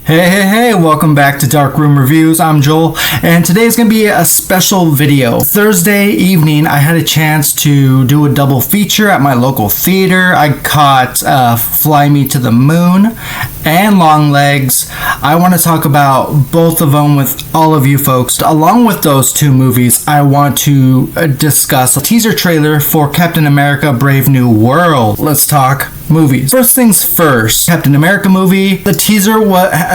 Hey, welcome back to Dark Room Reviews. I'm Joel, and today's going to be a special video. Thursday evening, I had a chance to do a double feature at my local theater. I caught Fly Me to the Moon and Longlegs. I want to talk about both of them with all of you folks. Along with those two movies, I want to discuss a teaser trailer for Captain America Brave New World. Let's talk movies. First things first, Captain America movie. The teaser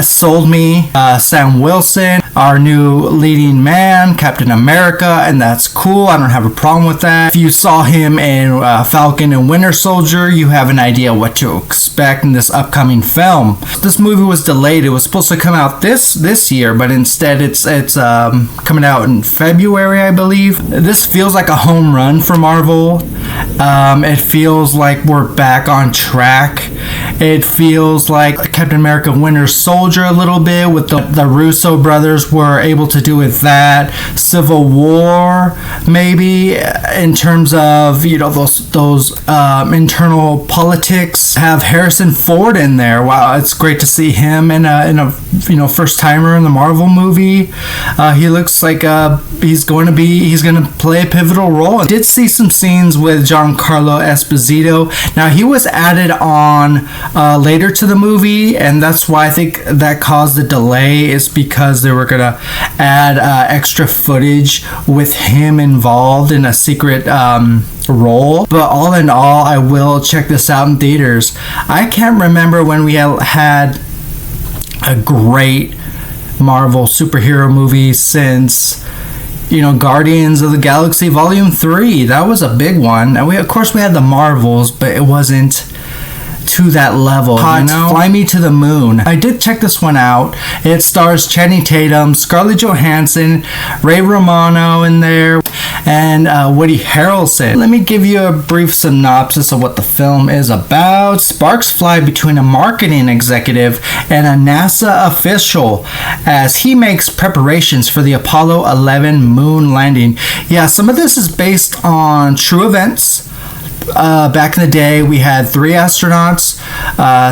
sold me. Sam Wilson, our new leading man, Captain America, and that's cool. I don't have a problem with that. If you saw him in Falcon and Winter Soldier, you have an idea what to expect in this upcoming film. This movie was delayed. It was supposed to come out this year, but instead it's coming out in February, I believe. This feels like a home run for Marvel. It feels like we're back on track. It feels like Captain America Winter Soldier a little bit with the Russo brothers were able to do with that. Civil War, maybe, in terms of, those internal politics. Have Harrison Ford in there. Wow, it's great to see him in a first timer in the Marvel movie. He looks like he's going to play a pivotal role. I did see some scenes with Giancarlo Esposito. Now, he was added on later to the movie, and that's why I think that caused the delay, is because they were gonna add extra footage with him involved in a secret role. But all in all, I will check this out in theaters. I can't remember when we had a great Marvel superhero movie since Guardians of the Galaxy Volume 3. That was a big one. And we had the Marvels, but it wasn't to that level. Fly Me to the Moon. I did check this one out. It stars Channing Tatum, Scarlett Johansson, Ray Romano in there, and Woody Harrelson. Let me give you a brief synopsis of what the film is about. Sparks fly between a marketing executive and a NASA official as he makes preparations for the Apollo 11 moon landing. Yeah, some of this is based on true events. Back in the day, we had 3 astronauts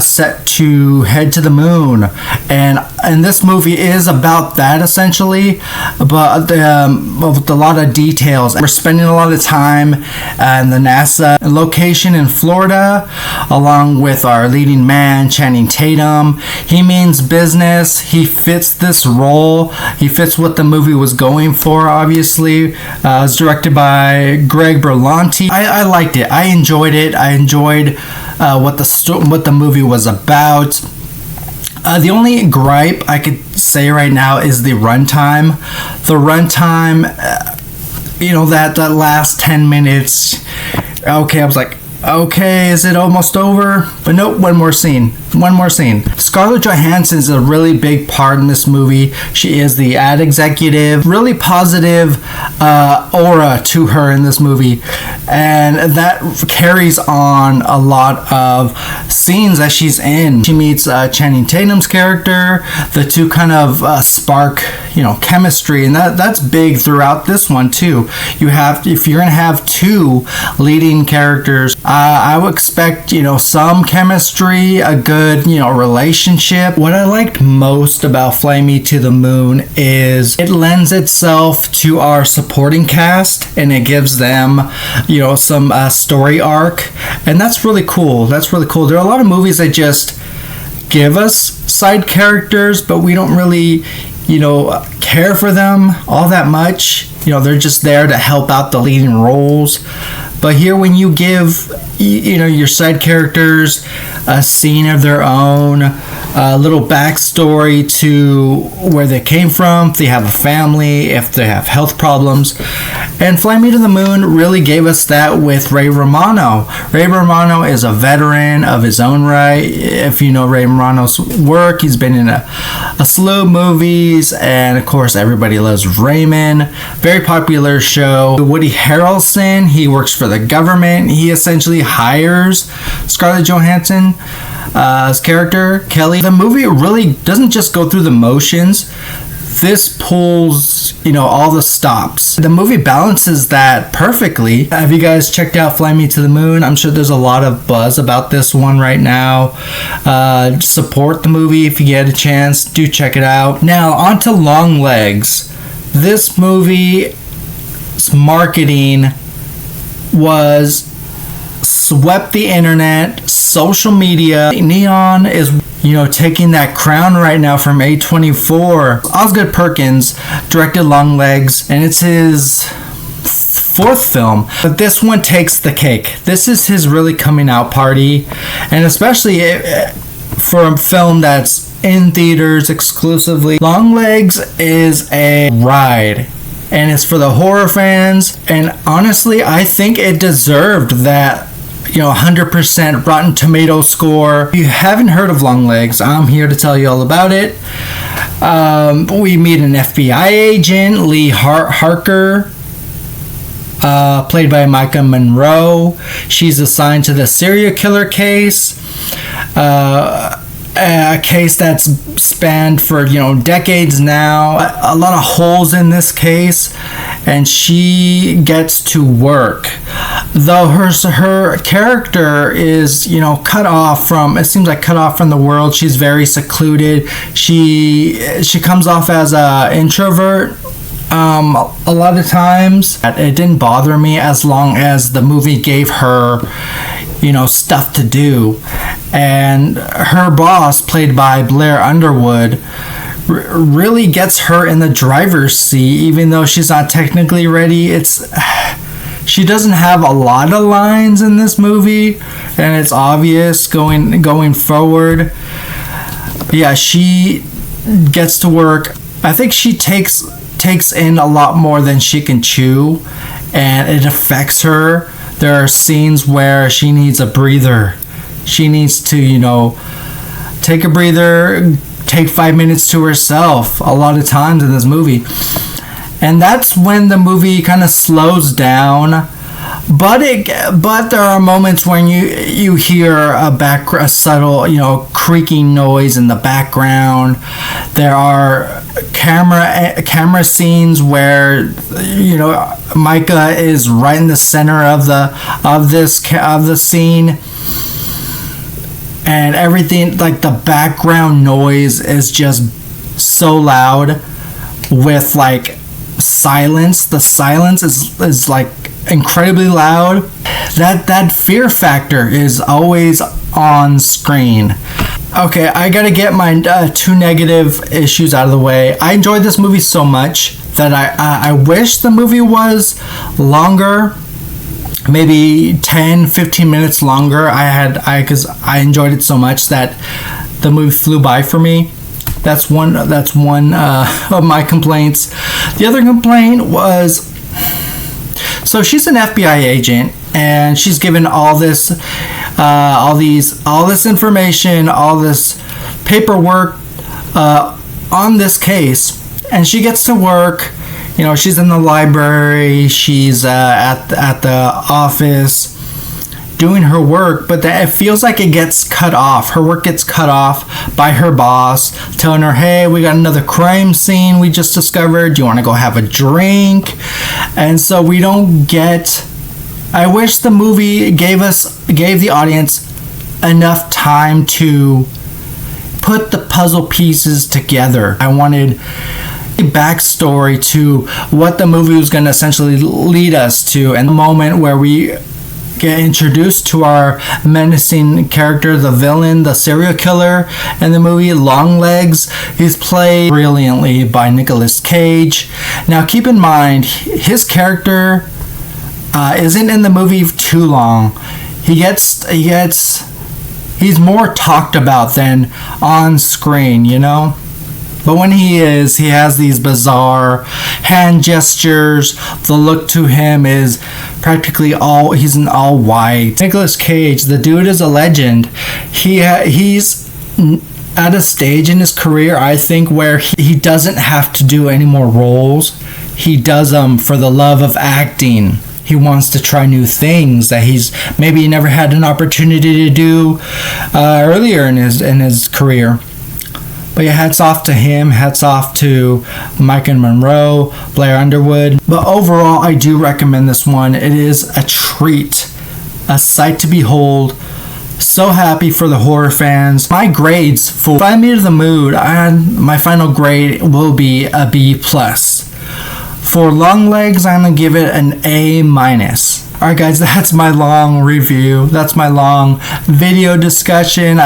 set to head to the moon, and this movie is about that essentially, but with a lot of details. We're spending a lot of time in the NASA location in Florida, along with our leading man, Channing Tatum. He means business. He fits this role. He fits what the movie was going for, obviously. It was directed by Greg Berlanti. I liked it. I enjoyed it. I enjoyed what the movie was about. The only gripe I could say right now is the runtime. The runtime, that last 10 minutes. Okay, I was like, okay, is it almost over? But nope, one more scene. Scarlett Johansson is a really big part in this movie. She is the ad executive. Really positive aura to her in this movie. And that carries on a lot of scenes that she's in. She meets Channing Tatum's character. The two kind of spark, chemistry. And that's big throughout this one, too. If you're going to have 2 leading characters, I would expect, some chemistry, a good, relationship. What I liked most about Fly Me to the Moon is it lends itself to our supporting cast, and it gives them, some story arc, and that's really cool. There are a lot of movies that just give us side characters, but we don't really, care for them all that much. They're just there to help out the leading roles. But here, when you give, your side characters a scene of their own, a little backstory to where they came from, if they have a family, if they have health problems. And Fly Me to the Moon really gave us that with Ray Romano. Ray Romano is a veteran of his own right. If you know Ray Romano's work, he's been in a slew of movies, and of course, everybody loves Raymond. Very popular show. Woody Harrelson, he works for the government. He essentially hires Scarlett Johansson as character, Kelly. The movie really doesn't just go through the motions. This pulls all the stops. The movie balances that perfectly. Have you guys checked out Fly Me to the Moon? I'm sure there's a lot of buzz about this one right now. Support the movie if you get a chance. Do check it out. Now, on to Longlegs. This movie's marketing was swept the internet, social media. Neon is taking that crown right now from A24. Osgood Perkins directed Longlegs, and it's his fourth film, but this one takes the cake. This is his really coming out party, and especially for a film that's in theaters exclusively. Longlegs is a ride, and it's for the horror fans, and honestly I think it deserved that 100% Rotten Tomato score. If you haven't heard of Longlegs, I'm here to tell you all about it. We meet an FBI agent, Lee Harker, played by Micah Monroe. She's assigned to the serial killer case, a case that's spanned for decades now. A lot of holes in this case, and she gets to work. Though her character is cut off from, it seems like cut off from the world. She's very secluded. She comes off as a introvert. A lot of times it didn't bother me as long as the movie gave her stuff to do. And her boss, played by Blair Underwood, really gets her in the driver's seat, even though she's not technically ready. She doesn't have a lot of lines in this movie, and it's obvious going forward. Yeah, she gets to work. I think she takes in a lot more than she can chew, and it affects her. There are scenes where she needs a breather. She needs to, take a breather, take 5 minutes to herself a lot of times in this movie. And that's when the movie kind of slows down. But there are moments when you hear a subtle, creaking noise in the background. There are camera scenes where Micah is right in the center of the scene, and everything, like the background noise is just so loud with like silence. The silence is like incredibly loud. That fear factor is always on screen. Okay, I gotta get my two negative issues out of the way. I enjoyed this movie so much that I wish the movie was longer, maybe 10-15 minutes longer. Because I enjoyed it so much that the movie flew by for me. That's one of my complaints. The other complaint was, so she's an FBI agent, and she's given all this information, all this paperwork on this case, and she gets to work. She's in the library, she's at the office doing her work, but it feels like it gets cut off. Her work gets cut off by her boss, telling her, hey, we got another crime scene we just discovered. Do you want to go have a drink? And so we don't get... I wish the movie gave the audience enough time to put the puzzle pieces together. I wanted a backstory to what the movie was going to essentially lead us to, and the moment where we get introduced to our menacing character, the villain, the serial killer in the movie, Longlegs. He's played brilliantly by nicolascage. Now keep in mind, his character isn't in the movie too long. He's more talked about than on screen, But when he has these bizarre hand gestures. The look to him is practically he's in all white. Nicolas Cage, the dude is a legend. He's at a stage in his career, I think, where he doesn't have to do any more roles. He does them for the love of acting. He wants to try new things that he's maybe never had an opportunity to do earlier in his career. But yeah, hats off to him, hats off to Micah Monroe, Blair Underwood. But overall, I do recommend this one. It is a treat, a sight to behold. So happy for the horror fans. My grades for Fly Me to the Moon, and my final grade will be a B+. For Longlegs, I'm going to give it an A-. Alright guys, that's my long review. That's my long video discussion.